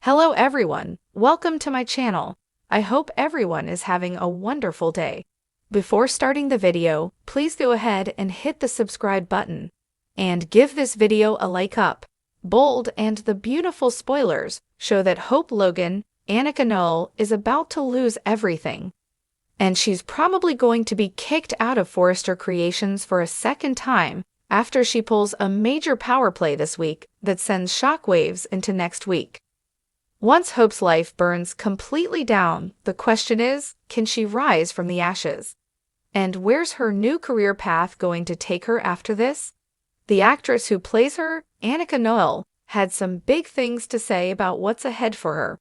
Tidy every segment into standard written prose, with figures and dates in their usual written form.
Hello everyone, welcome to my channel. I hope everyone is having a wonderful day. Before starting the video, please go ahead and hit the subscribe button. And give this video a like up. Bold and the beautiful spoilers show that Hope Logan, Annika Noel, is about to lose everything. And she's probably going to be kicked out of Forrester Creations for a second time after she pulls a major power play this week that sends shockwaves into next week. Once Hope's life burns completely down, the question is, can she rise from the ashes? And where's her new career path going to take her after this? The actress who plays her, Annika Noel, had some big things to say about what's ahead for her.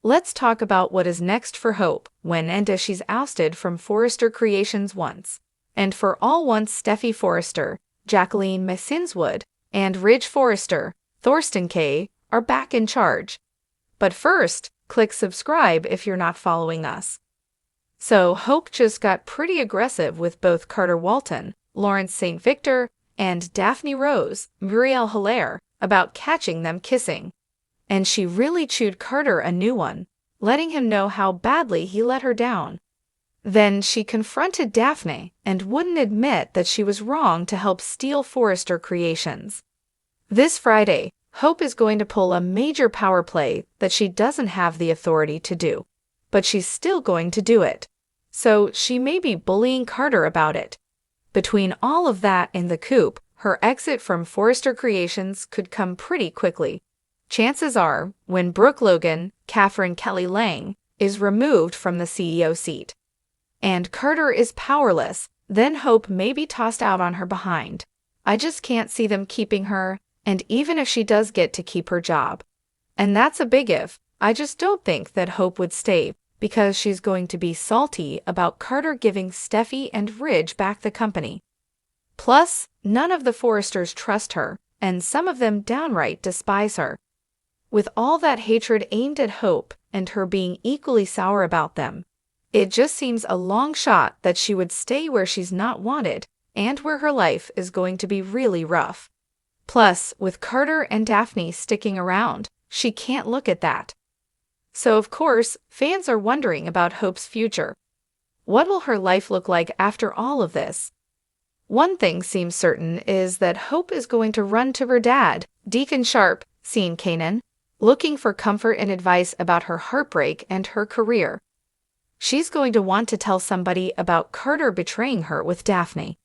Let's talk about what is next for Hope when and if she's ousted from Forrester Creations once. And for all once Steffy Forrester, Jacqueline Messinswood, and Ridge Forrester, Thorsten Kaye, are back in charge. But first, click subscribe if you're not following us. So Hope just got pretty aggressive with both Carter Walton, Lawrence St. Victor, and Daphne Rose, Muriel Hilaire, about catching them kissing. And she really chewed Carter a new one, letting him know how badly he let her down. Then she confronted Daphne and wouldn't admit that she was wrong to help steal Forrester Creations. This Friday, Hope is going to pull a major power play that she doesn't have the authority to do, but she's still going to do it. So she may be bullying Carter about it. Between all of that and the coup, her exit from Forrester Creations could come pretty quickly. Chances are, when Brooke Logan, Catherine Kelly Lang, is removed from the CEO seat, and Carter is powerless, then Hope may be tossed out on her behind. I just can't see them keeping her. And even if she does get to keep her job, and that's a big if, I just don't think that Hope would stay because she's going to be salty about Carter giving Steffy and Ridge back the company. Plus, none of the Forresters trust her, and some of them downright despise her. With all that hatred aimed at Hope and her being equally sour about them, it just seems a long shot that she would stay where she's not wanted and where her life is going to be really rough. Plus, with Carter and Daphne sticking around, she can't look at that. So of course, fans are wondering about Hope's future. What will her life look like after all of this? One thing seems certain is that Hope is going to run to her dad, Deacon Sharp, Sean Kanan, looking for comfort and advice about her heartbreak and her career. She's going to want to tell somebody about Carter betraying her with Daphne.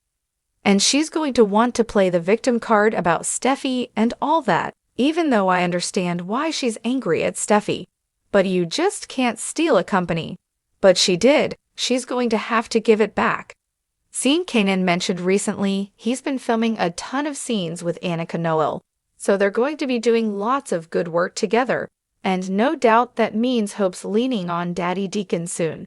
And she's going to want to play the victim card about Steffy and all that, even though I understand why she's angry at Steffy. But you just can't steal a company. But she did. She's going to have to give it back. Sean Kanan mentioned recently he's been filming a ton of scenes with Annika Noel, so they're going to be doing lots of good work together, and no doubt that means Hope's leaning on Daddy Deacon soon.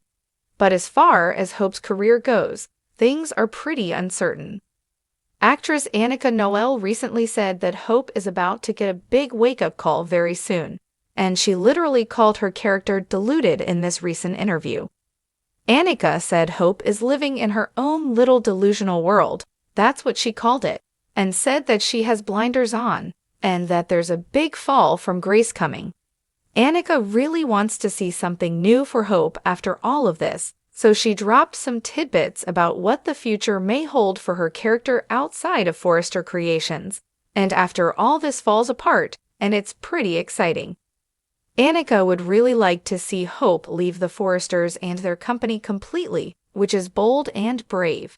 But as far as Hope's career goes, things are pretty uncertain. Actress Annika Noel recently said that Hope is about to get a big wake-up call very soon, and she literally called her character deluded in this recent interview. Annika said Hope is living in her own little delusional world, that's what she called it, and said that she has blinders on, and that there's a big fall from grace coming. Annika really wants to see something new for Hope after all of this, so she dropped some tidbits about what the future may hold for her character outside of Forrester Creations. And after all this falls apart, and it's pretty exciting. Annika would really like to see Hope leave the Forresters and their company completely, which is bold and brave.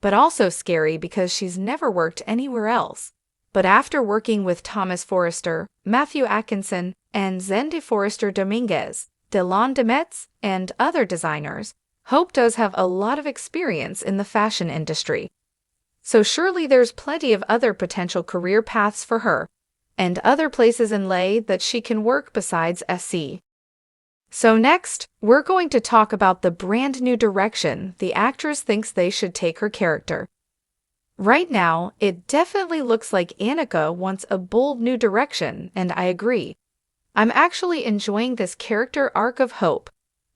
But also scary because she's never worked anywhere else. But after working with Thomas Forrester, Matthew Atkinson, and Zendy Forrester Dominguez, Delon Demetz, and other designers, Hope does have a lot of experience in the fashion industry. So surely there's plenty of other potential career paths for her, and other places in LA that she can work besides SC. So next, we're going to talk about the brand new direction the actress thinks they should take her character. Right now, it definitely looks like Annika wants a bold new direction, and I agree. I'm actually enjoying this character arc of Hope.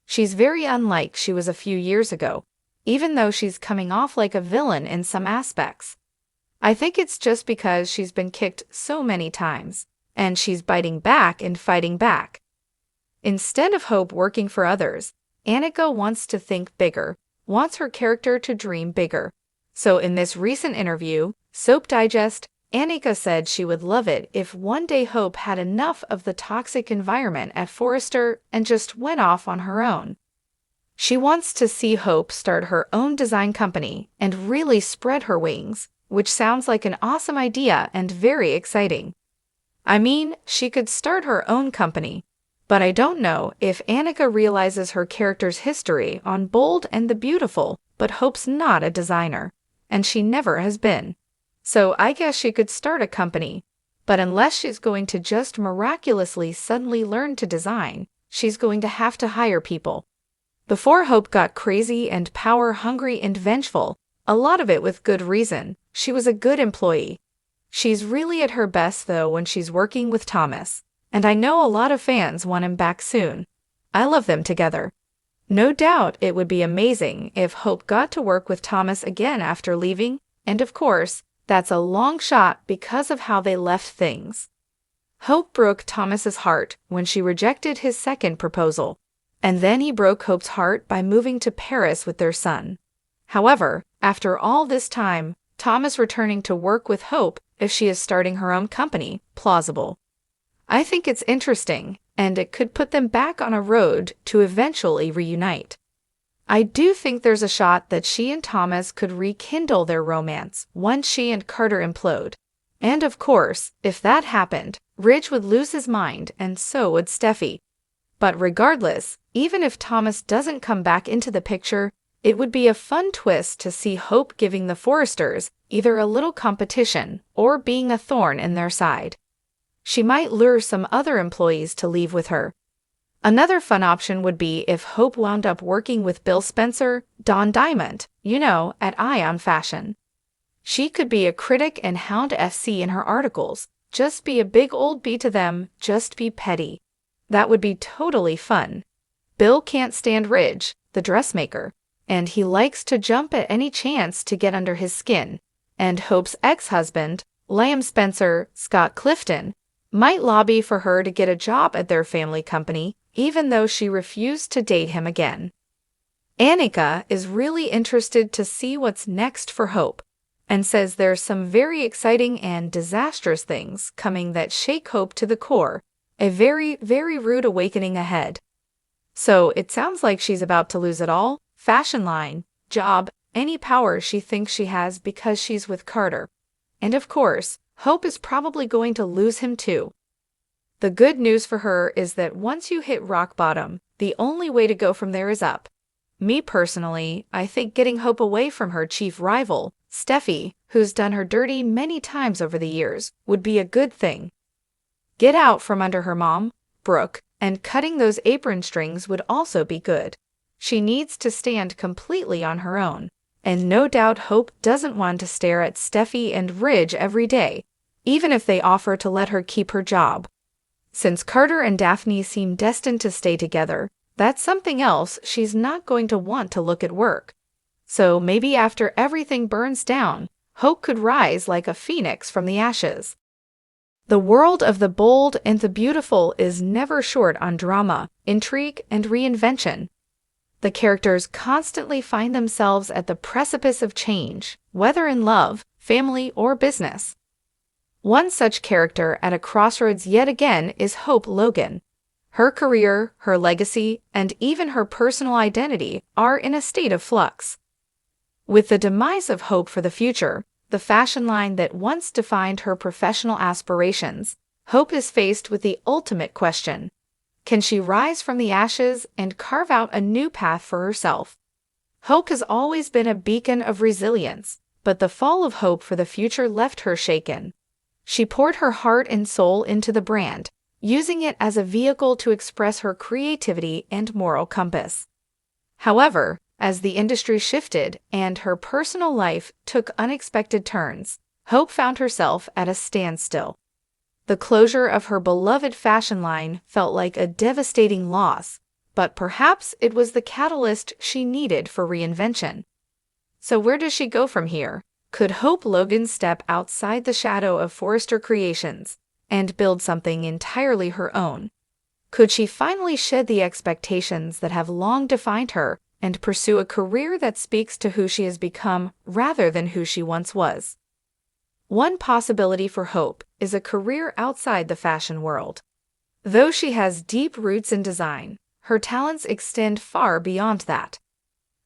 She's very unlike she was a few years ago, even though she's coming off like a villain in some aspects. I think it's just because she's been kicked so many times, and she's biting back and fighting back. Instead of Hope working for others, Annika wants to think bigger, wants her character to dream bigger. So in this recent interview, Soap Digest, Annika said she would love it if one day Hope had enough of the toxic environment at Forrester and just went off on her own. She wants to see Hope start her own design company and really spread her wings, which sounds like an awesome idea and very exciting. I mean, she could start her own company, but I don't know if Annika realizes her character's history on Bold and the Beautiful, but Hope's not a designer, and she never has been. So I guess she could start a company, but unless she's going to just miraculously suddenly learn to design, she's going to have to hire people. Before Hope got crazy and power-hungry and vengeful, a lot of it with good reason, she was a good employee. She's really at her best though when she's working with Thomas, and I know a lot of fans want him back soon. I love them together. No doubt it would be amazing if Hope got to work with Thomas again after leaving, and of course, that's a long shot because of how they left things. Hope broke Thomas's heart when she rejected his second proposal, and then he broke Hope's heart by moving to Paris with their son. However, after all this time, Thomas returning to work with Hope if she is starting her own company, plausible. I think it's interesting, and it could put them back on a road to eventually reunite. I do think there's a shot that she and Thomas could rekindle their romance once she and Carter implode. And of course, if that happened, Ridge would lose his mind and so would Steffi. But regardless, even if Thomas doesn't come back into the picture, it would be a fun twist to see Hope giving the Forresters either a little competition or being a thorn in their side. She might lure some other employees to leave with her. Another fun option would be if Hope wound up working with Bill Spencer, Don Diamond, at Ion Fashion. She could be a critic and hound FC in her articles, just be a big old B to them, just be petty. That would be totally fun. Bill can't stand Ridge, the dressmaker, and he likes to jump at any chance to get under his skin, and Hope's ex-husband, Liam Spencer, Scott Clifton, might lobby for her to get a job at their family company, even though she refused to date him again. Annika is really interested to see what's next for Hope, and says there's some very exciting and disastrous things coming that shake Hope to the core, a very, very rude awakening ahead. So it sounds like she's about to lose it all, fashion line, job, any power she thinks she has because she's with Carter. And of course, Hope is probably going to lose him too. The good news for her is that once you hit rock bottom, the only way to go from there is up. Me personally, I think getting Hope away from her chief rival, Steffi, who's done her dirty many times over the years, would be a good thing. Get out from under her mom, Brooke, and cutting those apron strings would also be good. She needs to stand completely on her own, and no doubt Hope doesn't want to stare at Steffi and Ridge every day, even if they offer to let her keep her job. Since Carter and Daphne seem destined to stay together, that's something else she's not going to want to look at work. So maybe after everything burns down, Hope could rise like a phoenix from the ashes. The world of the Bold and the Beautiful is never short on drama, intrigue, and reinvention. The characters constantly find themselves at the precipice of change, whether in love, family, or business. One such character at a crossroads yet again is Hope Logan. Her career, her legacy, and even her personal identity are in a state of flux. With the demise of Hope for the future, the fashion line that once defined her professional aspirations, Hope is faced with the ultimate question. Can she rise from the ashes and carve out a new path for herself? Hope has always been a beacon of resilience, but the fall of Hope for the future left her shaken. She poured her heart and soul into the brand, using it as a vehicle to express her creativity and moral compass. However, as the industry shifted and her personal life took unexpected turns, Hope found herself at a standstill. The closure of her beloved fashion line felt like a devastating loss, but perhaps it was the catalyst she needed for reinvention. So where does she go from here? Could Hope Logan step outside the shadow of Forrester Creations and build something entirely her own? Could she finally shed the expectations that have long defined her and pursue a career that speaks to who she has become rather than who she once was? One possibility for Hope is a career outside the fashion world. Though she has deep roots in design, her talents extend far beyond that.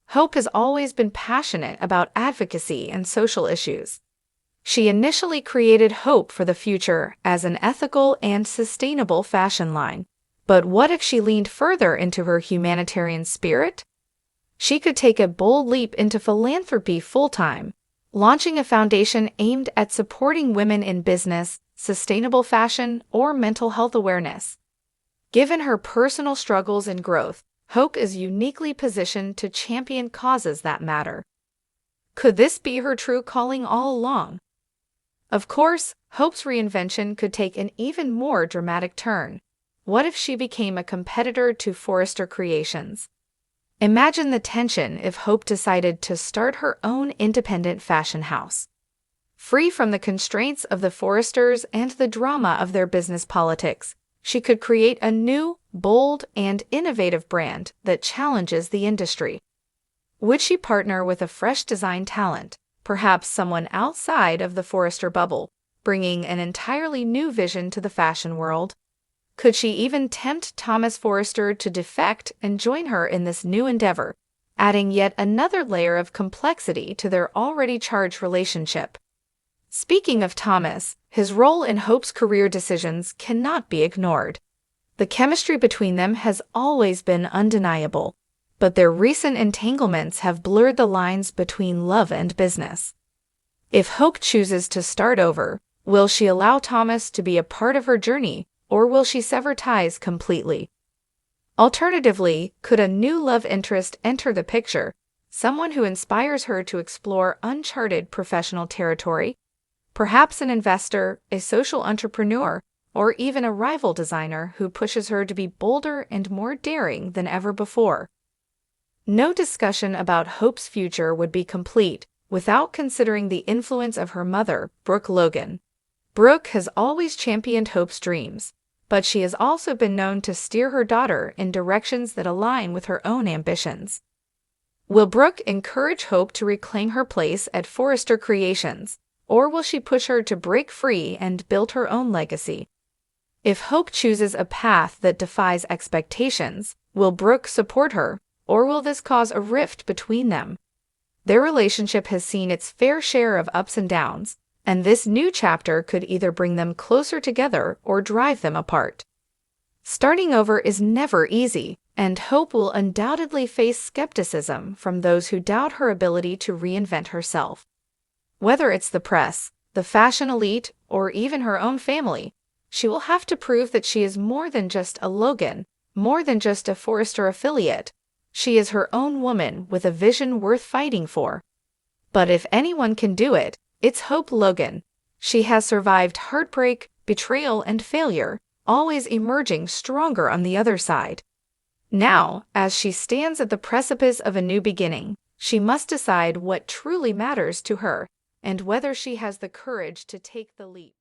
Hope has always been passionate about advocacy and social issues. She initially created Hope for the Future as an ethical and sustainable fashion line. But what if she leaned further into her humanitarian spirit? She could take a bold leap into philanthropy full-time, launching a foundation aimed at supporting women in business, sustainable fashion, or mental health awareness. Given her personal struggles and growth, Hope is uniquely positioned to champion causes that matter. Could this be her true calling all along? Of course, Hope's reinvention could take an even more dramatic turn. What if she became a competitor to Forrester Creations? Imagine the tension if Hope decided to start her own independent fashion house. Free from the constraints of the Forresters and the drama of their business politics, she could create a new, bold, and innovative brand that challenges the industry. Would she partner with a fresh design talent, perhaps someone outside of the Forrester bubble, bringing an entirely new vision to the fashion world? Could she even tempt Thomas Forrester to defect and join her in this new endeavor, adding yet another layer of complexity to their already charged relationship? Speaking of Thomas, his role in Hope's career decisions cannot be ignored. The chemistry between them has always been undeniable, but their recent entanglements have blurred the lines between love and business. If Hope chooses to start over, will she allow Thomas to be a part of her journey, or will she sever ties completely? Alternatively, could a new love interest enter the picture, someone who inspires her to explore uncharted professional territory? Perhaps an investor, a social entrepreneur, or even a rival designer who pushes her to be bolder and more daring than ever before. No discussion about Hope's future would be complete without considering the influence of her mother, Brooke Logan. Brooke has always championed Hope's dreams, but she has also been known to steer her daughter in directions that align with her own ambitions. Will Brooke encourage Hope to reclaim her place at Forrester Creations, or will she push her to break free and build her own legacy? If Hope chooses a path that defies expectations, will Brooke support her, or will this cause a rift between them? Their relationship has seen its fair share of ups and downs, and this new chapter could either bring them closer together or drive them apart. Starting over is never easy, and Hope will undoubtedly face skepticism from those who doubt her ability to reinvent herself. Whether it's the press, the fashion elite, or even her own family, she will have to prove that she is more than just a Logan, more than just a Forrester affiliate. She is her own woman with a vision worth fighting for. But if anyone can do it, it's Hope Logan. She has survived heartbreak, betrayal, and failure, always emerging stronger on the other side. Now, as she stands at the precipice of a new beginning, she must decide what truly matters to her and whether she has the courage to take the leap.